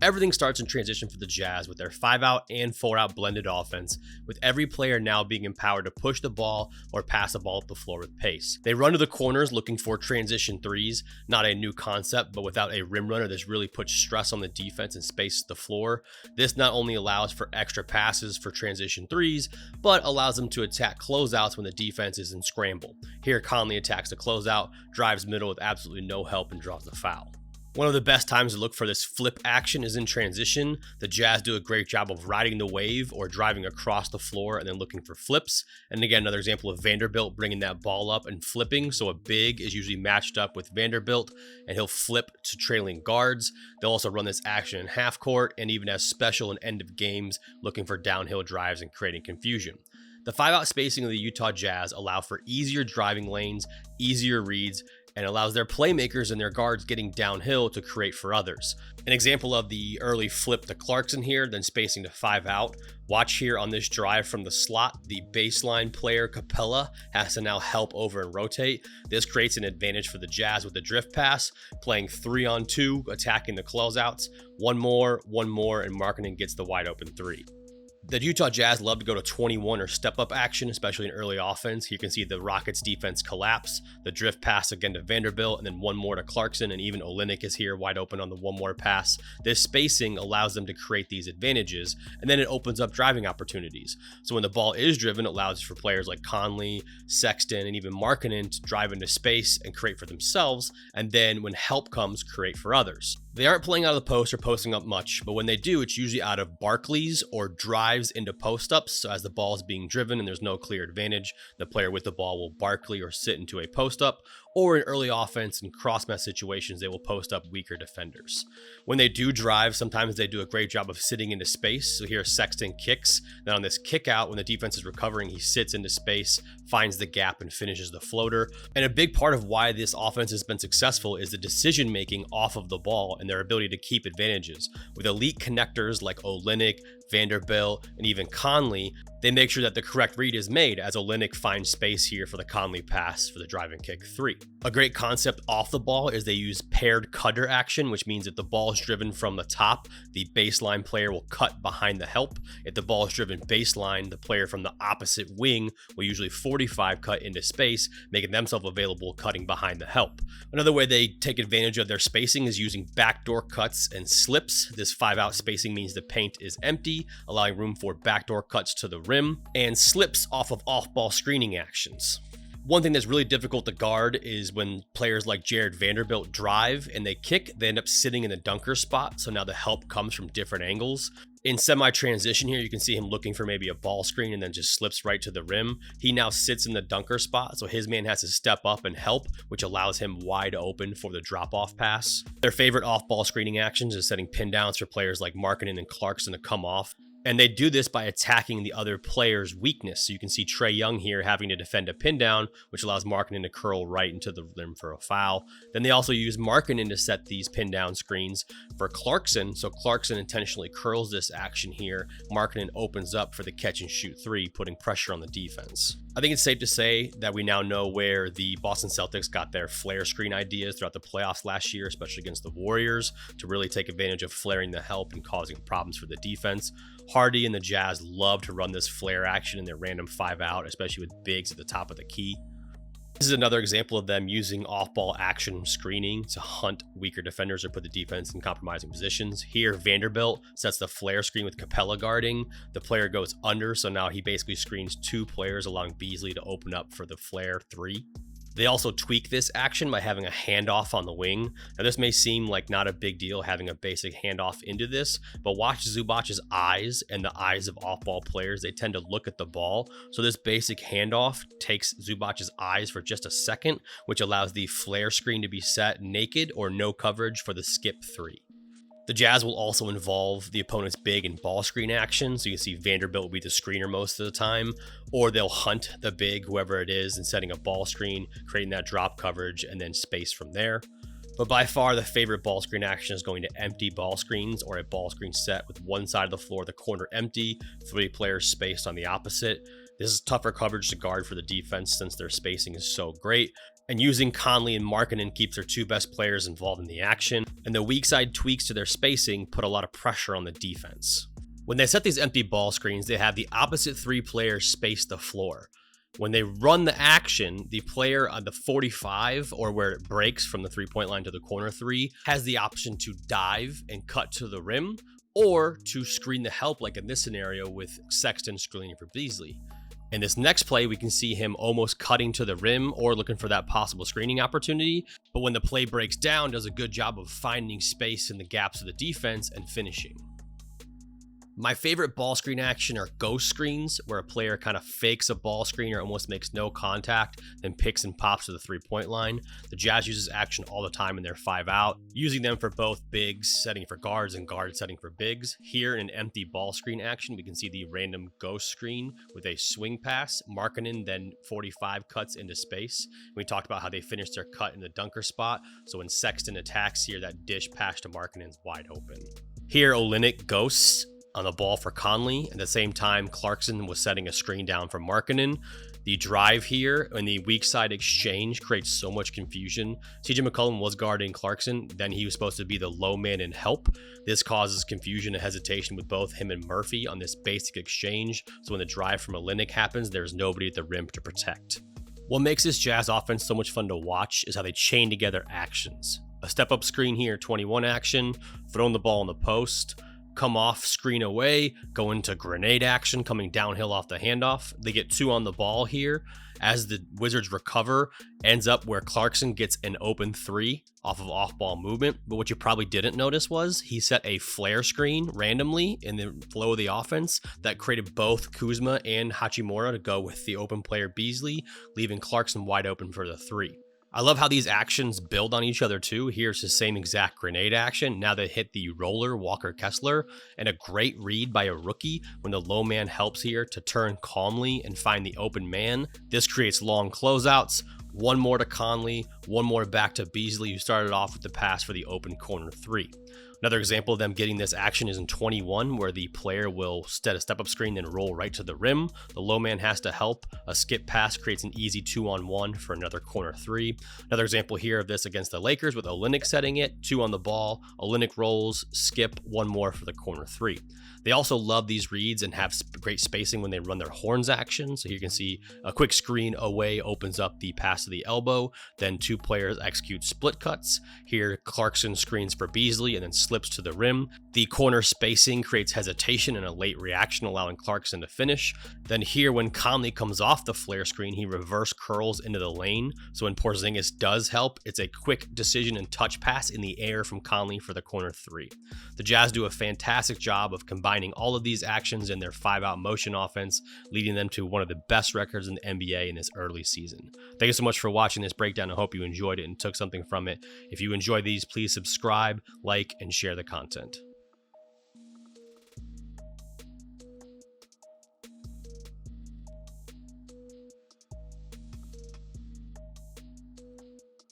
Everything starts in transition for the Jazz with their 5-out and 4-out blended offense, with every player now being empowered to push the ball or pass the ball up the floor with pace. They run to the corners looking for transition threes, not a new concept, but without a rim runner, this really puts stress on the defense and spaces the floor. This not only allows for extra passes for transition threes, but allows them to attack closeouts when the defense is in scramble. Here, Conley attacks the closeout, drives middle with absolutely no help, and draws the foul. One of the best times to look for this flip action is in transition. The Jazz do a great job of riding the wave or driving across the floor and then looking for flips. And again, another example of Vanderbilt bringing that ball up and flipping. So a big is usually matched up with Vanderbilt and he'll flip to trailing guards. They'll also run this action in half court and even as special and end of games, looking for downhill drives and creating confusion. The 5-out spacing of the Utah Jazz allow for easier driving lanes, easier reads, and allows their playmakers and their guards getting downhill to create for others. An example of the early flip to Clarkson here, then spacing to 5-out. Watch here on this drive from the slot, the baseline player Capella has to now help over and rotate. This creates an advantage for the Jazz with the drift pass, playing 3-on-2, attacking the closeouts. One more, and Markkanen gets the wide open 3. The Utah Jazz love to go to 21 or step-up action, especially in early offense. Here you can see the Rockets defense collapse, the drift pass again to Vanderbilt, and then one more to Clarkson, and even Olynyk is here wide open on the one more pass. This spacing allows them to create these advantages, and then it opens up driving opportunities. So when the ball is driven, it allows for players like Conley, Sexton, and even Markkanen to drive into space and create for themselves, and then when help comes, create for others. They aren't playing out of the post or posting up much, but when they do, it's usually out of Barkleys or drives into post-ups. So as the ball is being driven and there's no clear advantage, the player with the ball will Barkley or sit into a post-up, or in early offense and cross-match situations, they will post up weaker defenders. When they do drive, sometimes they do a great job of sitting into space. So here Sexton kicks, then on this kick out, when the defense is recovering, he sits into space, finds the gap, and finishes the floater. And a big part of why this offense has been successful is the decision-making off of the ball and their ability to keep advantages. With elite connectors like Olynyk, Vanderbilt, and even Conley, they make sure that the correct read is made as Olynyk finds space here for the Conley pass for the drive and kick 3. A great concept off the ball is they use paired cutter action, which means if the ball is driven from the top, the baseline player will cut behind the help. If the ball is driven baseline, the player from the opposite wing will usually 45 cut into space, making themselves available cutting behind the help. Another way they take advantage of their spacing is using backdoor cuts and slips. This 5-out spacing means the paint is empty, allowing room for backdoor cuts to the rim, and slips off of off-ball screening actions. One thing that's really difficult to guard is when players like Jared Vanderbilt drive and they kick, they end up sitting in the dunker spot, so now the help comes from different angles. In semi-transition here, you can see him looking for maybe a ball screen and then just slips right to the rim. He now sits in the dunker spot, so his man has to step up and help, which allows him wide open for the drop-off pass. Their favorite off-ball screening actions is setting pin downs for players like Markkanen and Clarkson to come off. And they do this by attacking the other player's weakness. So you can see Trae Young here having to defend a pin down, which allows Markkanen to curl right into the rim for a foul. Then they also use Markkanen to set these pin down screens for Clarkson. So Clarkson intentionally curls this action here. Markkanen opens up for the catch and shoot 3, putting pressure on the defense. I think it's safe to say that we now know where the Boston Celtics got their flare screen ideas throughout the playoffs last year, especially against the Warriors, to really take advantage of flaring the help and causing problems for the defense. Hardy and the Jazz love to run this flare action in their random 5-out, especially with bigs at the top of the key. This is another example of them using off-ball action screening to hunt weaker defenders or put the defense in compromising positions. Here, Vanderbilt sets the flare screen with Capella guarding. The player goes under, so now he basically screens 2 players, allowing Beasley to open up for the flare 3. They also tweak this action by having a handoff on the wing. Now, this may seem like not a big deal having a basic handoff into this, but watch Zubac's eyes and the eyes of off-ball players. They tend to look at the ball. So this basic handoff takes Zubac's eyes for just a second, which allows the flare screen to be set naked or no coverage for the skip 3. The Jazz will also involve the opponent's big and ball screen action. So you can see Vanderbilt will be the screener most of the time, or they'll hunt the big, whoever it is, and setting a ball screen, creating that drop coverage, and then space from there. But by far the favorite ball screen action is going to empty ball screens or a ball screen set with one side of the floor, the corner empty, 3 players spaced on the opposite. This is tougher coverage to guard for the defense since their spacing is so great. And using Conley and Markkanen keeps their two best players involved in the action, and the weak side tweaks to their spacing put a lot of pressure on the defense. When they set these empty ball screens, they have the opposite three players space the floor. When they run the action, the player on the 45, or where it breaks from the three-point line to the corner three, has the option to dive and cut to the rim, or to screen the help, like in this scenario with Sexton screening for Beasley. In this next play, we can see him almost cutting to the rim or looking for that possible screening opportunity, but when the play breaks down, does a good job of finding space in the gaps of the defense and finishing. My favorite ball screen action are ghost screens, where a player kind of fakes a ball screen or almost makes no contact, then picks and pops to the three-point line. The Jazz uses action all the time in their 5-out, using them for both bigs setting for guards and guards setting for bigs. Here in an empty ball screen action, we can see the random ghost screen with a swing pass. Markkanen then 45 cuts into space. We talked about how they finished their cut in the dunker spot, so when Sexton attacks here, that dish pass to Markkanen is wide open. Here, Olynyk ghosts on the ball for Conley. At the same time, Clarkson was setting a screen down for Markkanen. The drive here and the weak side exchange creates so much confusion. CJ McCollum was guarding Clarkson, then he was supposed to be the low man in help. This causes confusion and hesitation with both him and Murphy on this basic exchange, so when the drive from Olynyk happens, there's nobody at the rim to protect. What makes this Jazz offense so much fun to watch is how they chain together actions. A step-up screen here, 21 action, throwing the ball in the post, come off, screen away, go into grenade action, coming downhill off the handoff. They get 2 on the ball here. As the Wizards recover, ends up where Clarkson gets an open 3 off of off-ball movement. But what you probably didn't notice was he set a flare screen randomly in the flow of the offense that created both Kuzma and Hachimura to go with the open player Beasley, leaving Clarkson wide open for the 3. I love how these actions build on each other too. Here's the same exact grenade action. Now they hit the roller Walker Kessler, and a great read by a rookie when the low man helps here to turn calmly and find the open man. This creates long closeouts. One more to Conley, one more back to Beasley, who started off with the pass for the open corner 3. Another example of them getting this action is in 21, where the player will set a step-up screen and roll right to the rim. The low man has to help. A skip pass creates an easy 2-on-1 for another corner 3. Another example here of this against the Lakers with Olynyk setting it, 2 on the ball. Olynyk rolls, skip, 1 more for the corner 3. They also love these reads and have great spacing when they run their horns action. So you can see a quick screen away opens up the pass to the elbow. Then 2 players execute split cuts. Here, Clarkson screens for Beasley and then slips to the rim. The corner spacing creates hesitation and a late reaction, allowing Clarkson to finish. Then here, when Conley comes off the flare screen, he reverse curls into the lane. So when Porzingis does help, it's a quick decision and touch pass in the air from Conley for the corner 3. The Jazz do a fantastic job of combining all of these actions in their 5-out motion offense, leading them to one of the best records in the NBA in this early season. Thank you so much for watching this breakdown. I hope you enjoyed it and took something from it. If you enjoy these, please subscribe, like, and share the content.